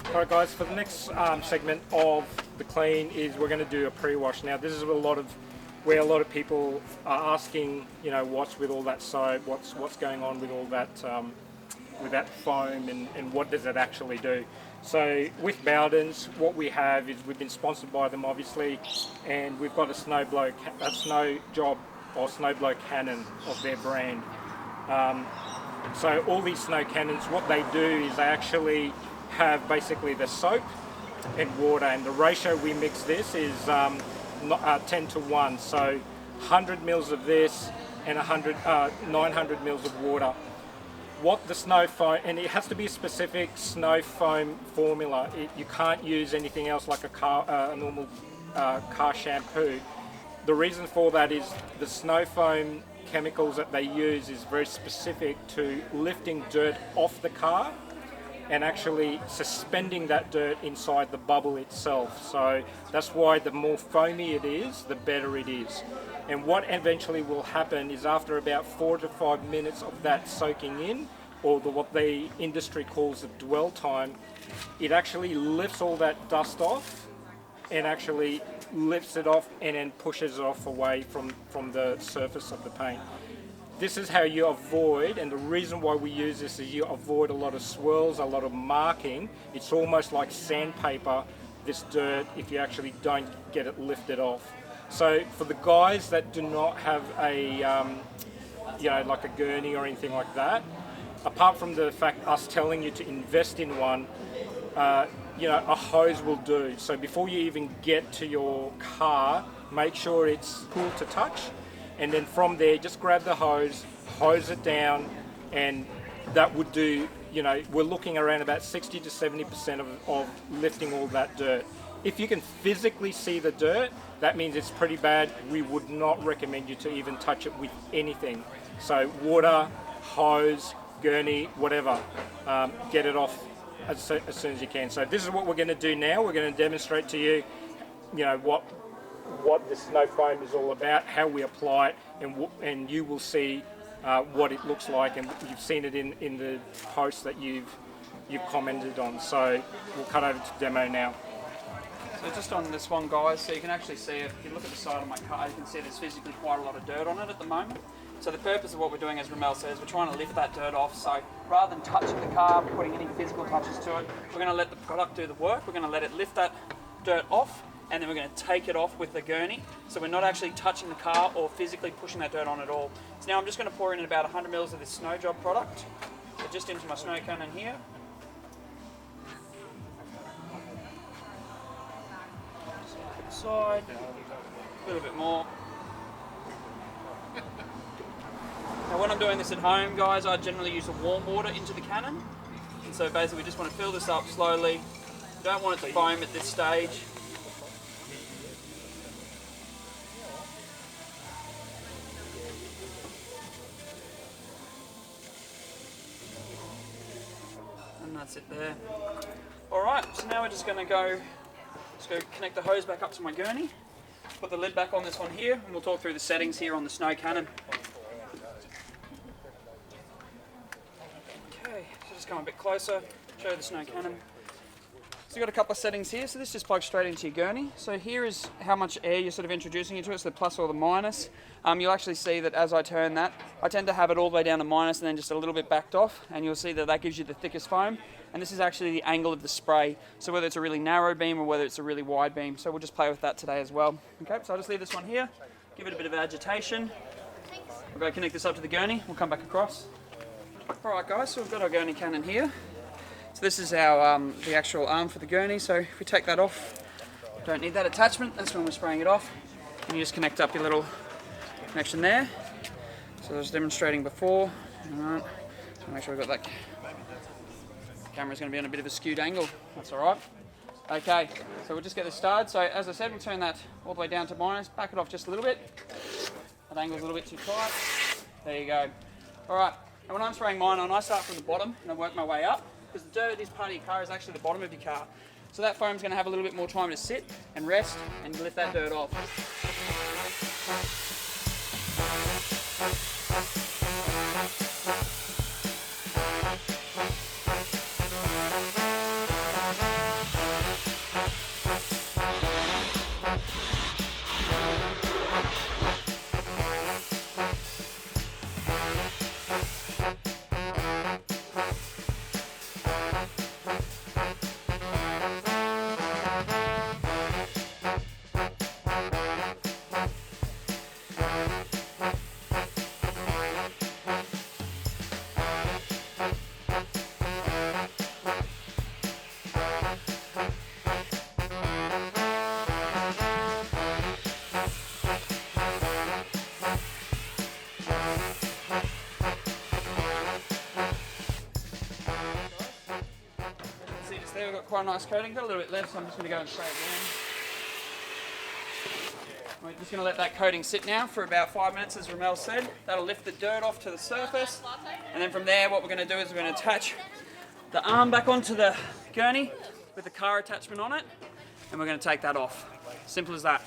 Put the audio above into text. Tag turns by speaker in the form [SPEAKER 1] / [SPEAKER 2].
[SPEAKER 1] Alright guys, for the next segment of the clean is we're going to do a pre-wash. Now this is where a lot of people are asking, you know, what's with all that soap, what's going on with all that with that foam, and what does it actually do. So with Bowden's, what we have is we've been sponsored by them obviously, and we've got a snow blow cannon of their brand. So all these snow cannons, what they do is they actually have basically the soap and water, and the ratio we mix this is 10 to 1, so 100 mils of this and 900 mils of water. What the snow foam, and it has to be a specific snow foam formula. You can't use anything else like a normal car shampoo. The reason for that is the snow foam chemicals that they use is very specific to lifting dirt off the car and actually suspending that dirt inside the bubble itself. So that's why the more foamy it is, the better it is. And what eventually will happen is after about 4 to 5 minutes of that soaking in, or what the industry calls the dwell time, it actually lifts all that dust off and actually lifts it off and then pushes it off away from the surface of the paint. This is how you avoid, and the reason why we use this is you avoid a lot of swirls, a lot of marking. It's almost like sandpaper, this dirt, if you actually don't get it lifted off. So for the guys that do not have a, you know, like a gurney or anything like that, apart from the fact us telling you to invest in one, you know, a hose will do. So before you even get to your car, make sure it's cool to touch. And then from there, just grab the hose it down, and that would do, you know, we're looking around about 60 to 70% of lifting all that dirt. If you can physically see the dirt, that means it's pretty bad. We would not recommend you to even touch it with anything. So water, hose, gurney, whatever, get it off as soon as you can. So this is what we're going to do now. We're going to demonstrate to you, you know, what the snow foam is all about, how we apply it, and you will see what it looks like, and you've seen it in the posts that you've commented on. So we'll cut over to demo now.
[SPEAKER 2] So just on this one, guys, so you can actually see it. If you look at the side of my car, you can see there's physically quite a lot of dirt on it at the moment. So the purpose of what we're doing, as Rommel says, we're trying to lift that dirt off. So rather than touching the car, putting any physical touches to it, we're going to let the product do the work. We're going to let it lift that dirt off, and then we're going to take it off with the gurney. So we're not actually touching the car or physically pushing that dirt on at all. So now I'm just going to pour in about 100 mils of this snow job product. So just into my snow cannon here. Side, a little bit more. Now when I'm doing this at home, guys, I generally use the warm water into the cannon. And so basically we just want to fill this up slowly. Don't want it to foam at this stage. And that's it there. Alright, so now we're just going to go connect the hose back up to my gurney, put the lid back on this one here, and we'll talk through the settings here on the snow cannon. Okay, so just come a bit closer, show you the snow cannon. So you've got a couple of settings here, so this just plugs straight into your gurney. So here is how much air you're sort of introducing into it, so the plus or the minus. You'll actually see that as I turn that, I tend to have it all the way down to minus and then just a little bit backed off, and you'll see that that gives you the thickest foam. And this is actually the angle of the spray, so whether it's a really narrow beam or whether it's a really wide beam. So we'll just play with that today as well. Okay, so I'll just leave this one here, give it a bit of agitation. We'll go connect this up to the gurney, we'll come back across. Alright guys, so we've got our gurney cannon here. So this is our the actual arm for the gurney, so if we take that off, don't need that attachment, that's when we're spraying it off. And you just connect up your little connection there. So I was demonstrating before. Alright, so make sure we've got that. Camera's going to be on a bit of a skewed angle, that's alright. Okay, so we'll just get this started. So as I said, we'll turn that all the way down to minus, back it off just a little bit. That angle's a little bit too tight. There you go. Alright, and when I'm spraying mine on, I start from the bottom and I work my way up, because the dirt of this part of your car is actually the bottom of your car. So that foam's going to have a little bit more time to sit and rest and lift that dirt off. quite a nice coating. Got a little bit left, so I'm just going to go and spray it down. We're just going to let that coating sit now for about 5 minutes, as Rommel said. That'll lift the dirt off to the surface. And then from there, what we're going to do is we're going to attach the arm back onto the gurney with the car attachment on it. And we're going to take that off. Simple as that.